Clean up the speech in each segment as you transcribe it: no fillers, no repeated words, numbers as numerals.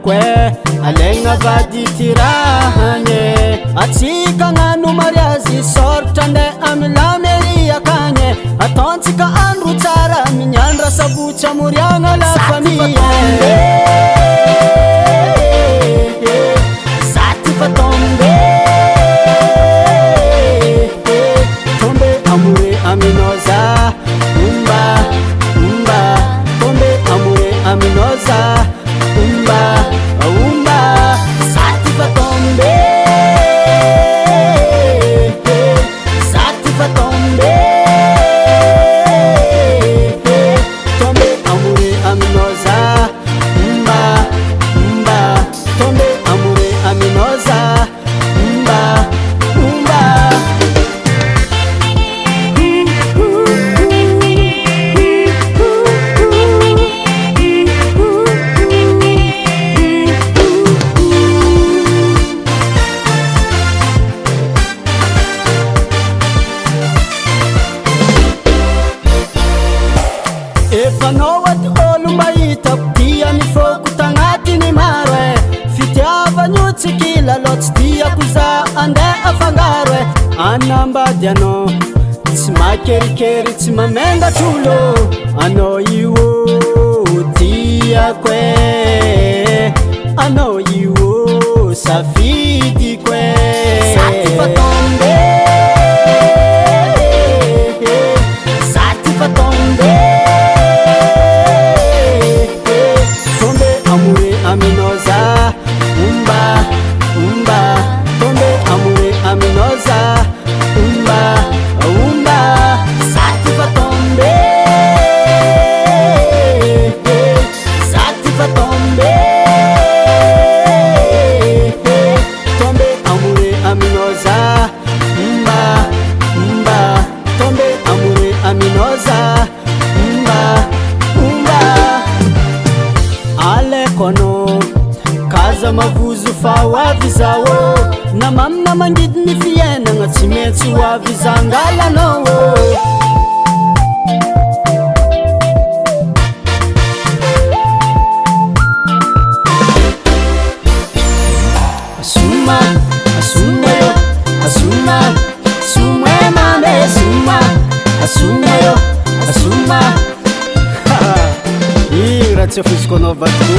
tiako alaigna vady tirahagny atsika gnano mariazy sôratra nde amy lamery akagny ataontsika andro tsara mignandra sabotsy amoriagna la famille Sati fa tombe tombe amore aminoza umba umba tombe amore aminoza umba umba Sati fa tombe Sati fa tombe tombe amore aminoza umba umba tombe amore aminoza umba umba efanao aty olo mahita dia mifoko tagnatiny maro fitiavan'io tsikila loatsy diako za andeha afangaro anambady anao tsy makerikery tsy mamengatr'olo anao io tiako anao io safidiko Sati fa tombe Sati fa tombe tombe amore aminoza umba umba tombe amore aminoza umba umba Sati fa tombe Sati fa tombe tombe amore aminoza umba umba tombe amore aminoza umba umba alekono kaza mavuzo fa hoavy zao namamina mangidiny fiainagna tsy maintsy hoavy zangalanao asuma asuma yo asuma asuma mame asuma asuma yo asuma raha tsy afiziko anao vatiko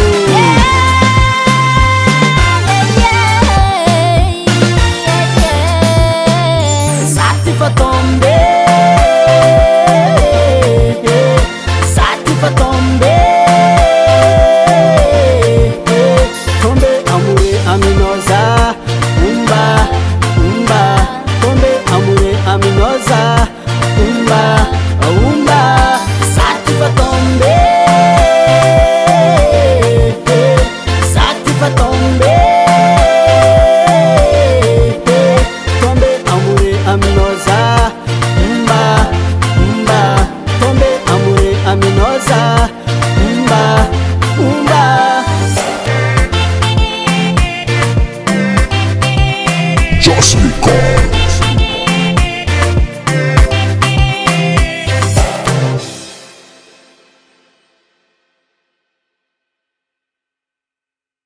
Sati fa tombe Sati fa tombe tombe amore aminoza umba umba tombe amore aminoza umba umba Sati fa tombe Sati fa tombe tombe amore aminoza umba umba tombe amore aminoza umba umba Just Nicole.